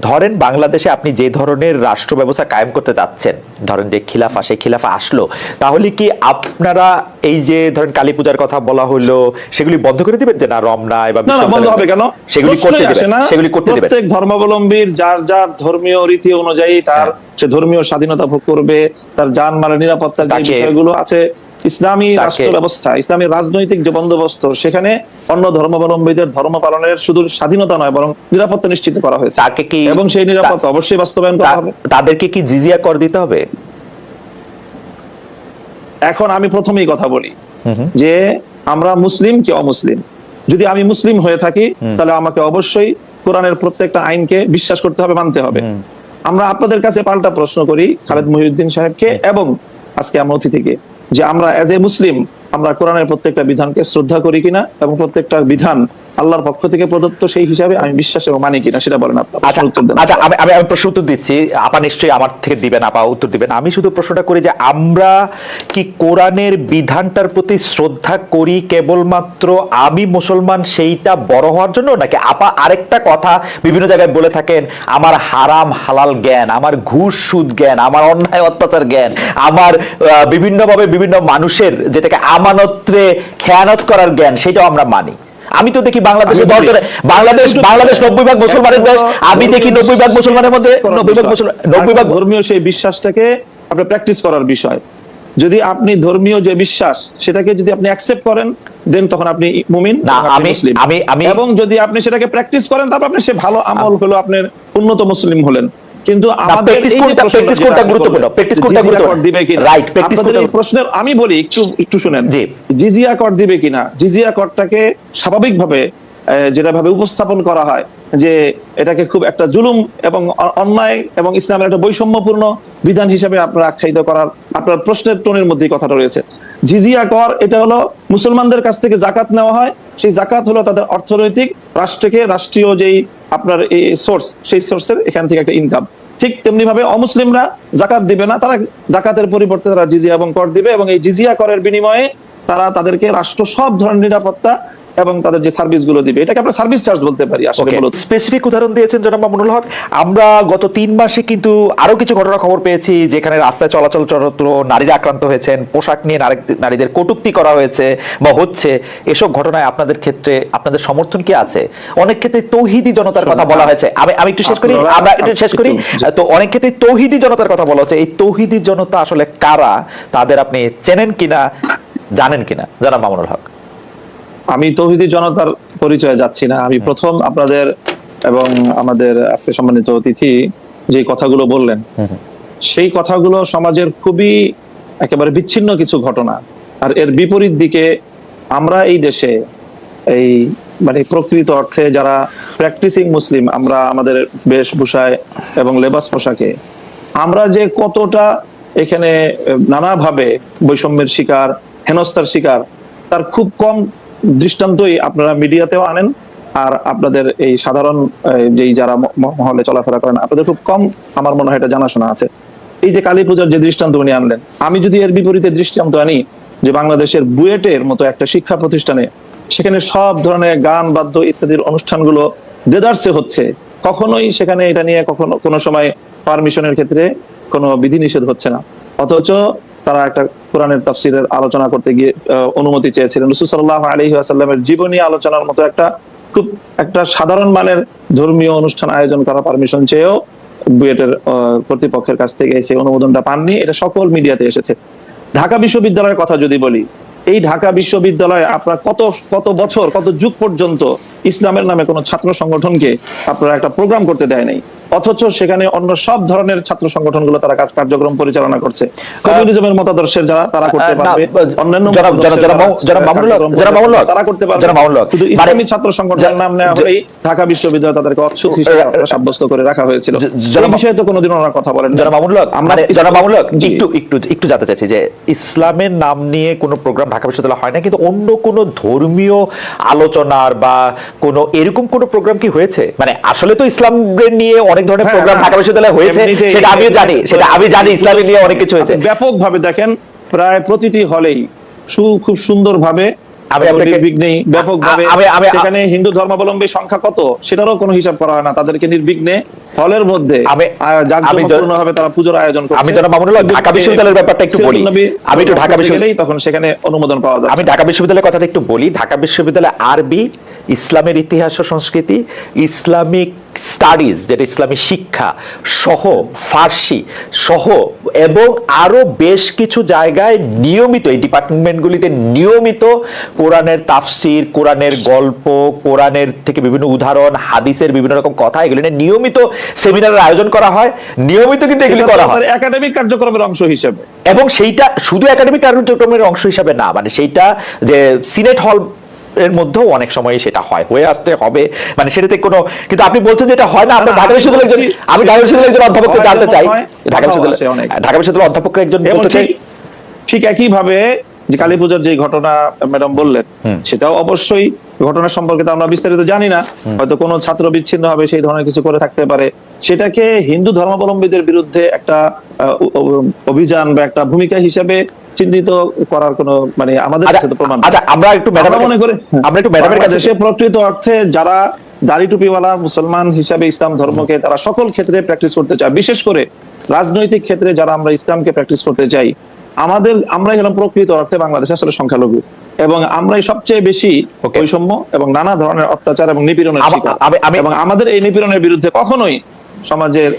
ধরেন বাংলাদেশে আপনি যে ধরনের রাষ্ট্র ব্যবস্থা কায়েম করতে যাচ্ছেন, ধরেন যে খিলাফা, সেই খিলাফা আসলো, তাহলে কি আপনারা এই যে ধরেন কালী পূজার কথা বলা হলো সেগুলি বন্ধ করে দিবেন? যে না, রমনায় বা বন্ধ হবে কেন? সেগুলি করতে দিবেন, সেগুলি করতে দিবেন? প্রত্যেক ধর্মাবলম্বীর যার যার ধর্মীয় রীতি অনুযায়ী তার সে ধর্মীয় স্বাধীনতা ভোগ করবে, তার জানমালের নিরাপত্তার যে বিষয়গুলো আছে, ইসলামী রাষ্ট্র ব্যবস্থা, ইসলামী রাজনৈতিক যে বন্দোবস্ত, সেখানে অন্য ধর্মাবলম্বীদের ধর্ম পালনের শুধু স্বাধীনতা নয় বরং নিরাপত্তা নিশ্চিত করা হয়েছে, এবং সেই নিরাপত্তা অবশ্যই বাস্তবায়ন করা হবে। তাদেরকে কি জিজিয়া কর দিতে হবে? এখন আমি প্রথমেই কথা বলি যে আমরা মুসলিম কি অমুসলিম। যদি আমি মুসলিম হয়ে থাকি তাহলে আমাকে অবশ্যই কোরআনের প্রত্যেকটা আইনকে বিশ্বাস করতে হবে, মানতে হবে। আমরা আপনাদের কাছে পাল্টা প্রশ্ন করি, খালেদ মহিউদ্দিন সাহেবকে এবং আজকে আমরা অতিথিকে, যে আমরা এজ এ মুসলিম আমরা কোরআনের প্রত্যেকটা বিধানকে শ্রদ্ধা করি কিনা এবং প্রত্যেকটা বিধান আল্লাহর পক্ষ থেকে প্রদত্ত সেই হিসাবে আমি বিশ্বাস এবং মানি কিনা, সেটা বলেন আপনি। আচ্ছা, আমি প্রশ্ন উত্তর দিচ্ছি, আপা নিশ্চয়ই আমার থেকে দিবেন, আপা উত্তর দিবেন। আমি শুধু প্রশ্নটা করি যে আমরা কি কোরআনের বিধানটার প্রতি শ্রদ্ধা করি কেবলমাত্র আমি মুসলমান সেইটা বড় হওয়ার জন্য, নাকি আপা আরেকটা কথা বিভিন্ন জায়গায় বলে থাকেন, আমার হারাম হালাল জ্ঞান, আমার ঘুষ সুদ জ্ঞান, আমার অন্যায় অত্যাচার জ্ঞান, আমার বিভিন্নভাবে বিভিন্ন মানুষের যেটাকে আমানত্রে খেয়ানত করার জ্ঞান, সেটাও আমরা মানি। আমি তো দেখি বাংলাদেশ 90% মুসলমানের দেশ, আমি দেখি 90% মুসলমানের মধ্যে 90% ধর্মীয় সেই বিশ্বাসটাকে আপনি প্র্যাকটিস করার বিষয়। যদি আপনি ধর্মীয় যে বিশ্বাস সেটাকে যদি আপনি অ্যাকসেপ্ট করেন, দেন তখন আপনি মুমিন, এবং যদি আপনি সেটাকে প্র্যাকটিস করেন তারপর আপনি সে ভালো আমল হলো আপনার উন্নত মুসলিম হলেন। কিন্তু আমাদের প্রশ্নের আমি বলি একটু শুনেন, জিজিয়া কর দিবে কিনা। জিজিয়া করটাকে স্বাভাবিকভাবে যেটা ভাবে উপস্থাপন করা হয় যে এটাকে খুব একটা জুলুম এবং অন্যায় এবং ইসলামের একটা বৈষম্যপূর্ণ বিধান হিসেবে আপনার আখ্যায়িত করার আপনার প্রশ্নের টোনের মধ্যেই কথাটা রয়েছে। জিজিয়া কর এটা হলো মুসলমানদের কাছ থেকে জাকাত নেওয়া হয়, সেই জাকাত হলো তাদের অর্থনৈতিক রাষ্ট্রীয় যেই আপনার এই সোর্স, সেই সোর্সের এখান থেকে একটা ইনকাম। ঠিক তেমনি ভাবে অমুসলিমরা জাকাত দিবে না, তারা জাকাতের পরিবর্তে তারা জিজিয়া এবং কর দিবে, এবং এই জিজিয়া করের বিনিময়ে তারা তাদেরকে রাষ্ট্র সব ধরনের নিরাপত্তা এবং তাদের যে সার্ভিস গুলো দিবে, এটাকে আমরা সার্ভিস চার্জ বলতে পারি। আসলে স্পেসিফিক উদাহরণ দিয়েছেন জনাব মামুনুল হক। আমরা গত 3 মাসে কিন্তু আরো কিছু ঘটনা খবর পেয়েছি যেখানে রাস্তায় চলাচল নারীরা আক্রান্ত হয়েছেন, পোশাক নিয়ে নারীদের কটূক্তি করা হয়েছে বা হচ্ছে। এসব ঘটনায় আপনাদের ক্ষেত্রে আপনাদের সমর্থন কি আছে? অনেক ক্ষেত্রে তৌহিদি জনতার কথা বলা হয়েছে। আমি একটু শেষ করি, আমরা একটু শেষ করি। তো অনেক ক্ষেত্রে তৌহিদি জনতার কথা বলা হচ্ছে। এই তৌহিদি জনতা আসলে কারা? তাদের আপনি চেনেন কিনা, জানেন কিনা জনাব মামুনুল হক? আমি তৌহিদি জনতার পরিচয়ে যাচ্ছি না। আমি প্রথম আপনাদের এবং আমাদের আজকে সম্মানিত অতিথি যে কথাগুলো বললেন, সেই কথাগুলো সমাজের খুবই একেবারে বিচ্ছিন্ন কিছু ঘটনা। আর এর বিপরীত দিকে আমরা এই দেশে এই মানে প্রকৃত অর্থে যারা প্র্যাকটিসিং মুসলিম, আমরা আমাদের বেশভূষায় এবং লেবাস পোশাকে আমরা যে কতটা এখানে নানাভাবে বৈষম্যের শিকার, হেনস্থার শিকার, তার খুব কম দৃষ্টান্তই আপনারা মিডিয়াতেও আনেন। আর আপনাদের এই সাধারণ যেই যারা মহলে চলাফেরা করেন, আপনাদের খুব কম আমার মনে হয় এটা জানাশোনা আছে। এই যে কালী পূজার যে দৃষ্টান্ত উনি আনলেন, আমি যদি এর বিপরীতে দৃষ্টান্ত আনি যে বাংলাদেশের বুয়েটের মতো একটা শিক্ষা প্রতিষ্ঠানে, সেখানে সব ধরনের গান বাদ্য ইত্যাদির অনুষ্ঠানগুলো দেদারসে হচ্ছে, কখনোই সেখানে এটা নিয়ে কোনো সময় পারমিশনের ক্ষেত্রে কোনো বিধিনিষেধ হচ্ছে না, অথচ তারা একটা কোরআনের তাফসীরের আলোচনা করতে গিয়ে অনুমতি চেয়েছিলেন। রাসূল সাল্লাল্লাহু আলাইহি ওয়াসাল্লামের জীবনী আলোচনার মতো একটা সাধারণ মানের ধর্মীয় অনুষ্ঠান আয়োজন করা পারমিশন চেয়েও বুয়েটের কর্তৃপক্ষের কাছ থেকে সেই অনুমোদনটা পাননি। এটা সকল মিডিয়াতে এসেছে। ঢাকা বিশ্ববিদ্যালয়ের কথা যদি বলি, এই ঢাকা বিশ্ববিদ্যালয়ে আপনার কত বছর, কত যুগ পর্যন্ত ইসলামের নামে কোনো ছাত্র সংগঠনকে আপনারা একটা প্রোগ্রাম করতে দেয় নাই, অথচ সেখানে অন্য সব ধরনের ছাত্র সংগঠনগুলো তারা কার্যক্রম পরিচালনা করছে। কমিউনিজমের মতাদর্শের যারা তারা করতে পারবে, অন্যান্য তারা করতে পারবে, শুধু ইসলামী ছাত্র সংগঠনের নাম নেওয়া হলেই ঢাকা বিশ্ববিদ্যালয় তাদেরকে অচ্ছুত হিসেবে সাব্যস্ত করে রাখা হয়েছিল। এই বিষয়ে তো কোনোদিন ওনারা কথা বলেন। একটু জানতে চাইছি যে ইসলামের নাম নিয়ে কোনো প্রোগ্রাম ঢাকা বিশ্ববিদ্যালয় হয় না, কিন্তু অন্য কোনো ধর্মীয় আলোচনার বা কোনো এরকম কোনো প্রোগ্রাম কি হয়েছে? মানে আসলে তো ইসলাম নিয়ে অনেক ধরনের প্রোগ্রাম ঢাকা বিশ্ববিদ্যালয়ে হয়েছে, সেটা আমি জানি ইসলামী নিয়ে অনেক কিছু হয়েছে। ব্যাপকভাবে দেখেন, প্রায় প্রতিটি হলেই খুব সুন্দরভাবে আমি আপনাকে নির্বিঘ্নেই ব্যাপকভাবে সেখানে হিন্দু ধর্মাবলম্বী সংখ্যা কত সেটারও কোনো হিসাব করা হয় না, তাদেরকে নির্বিঘ্নে হলের মধ্যে জাঁকজমকপূর্ণভাবে তারা পুজোর আয়োজন করছে। আমি জনাব মামুনুল হক ঢাকা বিশ্ববিদ্যালয়ের ব্যাপারটা একটু বলি, আমি একটু ঢাকা বিশ্ববিদ্যালয় তখন সেখানে অনুমোদন পাওয়া যায়। আমি ঢাকা বিশ্ববিদ্যালয়ের কথাটা একটু বলি। ঢাকা বিশ্ববিদ্যালয় আরবি, ইসলামের ইতিহাস ও সংস্কৃতি, ইসলামিক স্টাডিজ যেটা ইসলামী শিক্ষা সহ, ফার্সি সহ এবং আরো বেশ কিছু জায়গায় নিয়মিত এই ডিপার্টমেন্টগুলিতে নিয়মিত কোরআনের তাফসির, কোরআনের গল্প, কোরআনের থেকে বিভিন্ন উদাহরণ, হাদিসের বিভিন্ন রকম কথা এগুলো নিয়ে নিয়মিত সেমিনারের আয়োজন করা হয়। নিয়মিত কিন্তু এগুলি করা হয় একাডেমিক কার্যক্রমের অংশ হিসেবে, এবং সেইটা শুধু একাডেমিক কার্যক্রমের অংশ হিসাবে না, মানে সেইটা যে সিনেট হল এর মধ্যেও অনেক সময় সেটা হয়, হয়ে আসতে হবে, মানে সেটাতে কোনো, কিন্তু আপনি বলছেন যে এটা হয় না। আমরা ঢাকা বিশ্ববিদ্যালয়ের একজন, আমি ঢাকা বিশ্ববিদ্যালয়ের একজন অধ্যাপককে জানতে চাই, ঢাকা বিশ্ববিদ্যালয়ের অধ্যাপককে একজন বলতে চাই, ঠিক একই ভাবে যে কালী পূজার যে ঘটনা ম্যাডাম বললেন, সেটাও অবশ্যই ঘটনা সম্পর্কে তো আমরা বিস্তারিত জানি না, হয়তো কোনো ছাত্র বিচ্ছিন্ন হবে সেই ধরনের কিছু করে থাকতে পারে, সেটাকে হিন্দু ধর্মাবলম্বীদের বিরুদ্ধে একটা অভিযান বা একটা ভূমিকা হিসেবে চিহ্নিত করার কোনো মানে আমাদের কাছে তো প্রমাণ। আচ্ছা, আমরা একটু মনে করি, আমরা একটু ম্যাডামের কাছে, সে প্রকৃত অর্থে যারা দাড়ি টুপিওয়ালা মুসলমান হিসাবে ইসলাম ধর্মকে তারা সকল ক্ষেত্রে প্র্যাকটিস করতে চায়, বিশেষ করে রাজনৈতিক ক্ষেত্রে যারা আমরা ইসলামকে প্র্যাকটিস করতে চাই, আমরাই হলাম প্রকৃত অর্থে বাংলাদেশে আসলে সংখ্যালঘু, এবং আমরাই সবচেয়ে বেশি বৈষম্য এবং নানা ধরনের অত্যাচার এবং নিপীড়নের শিকার, এবং আমাদের এই নিপীড়নের বিরুদ্ধে কখনোই সমাজের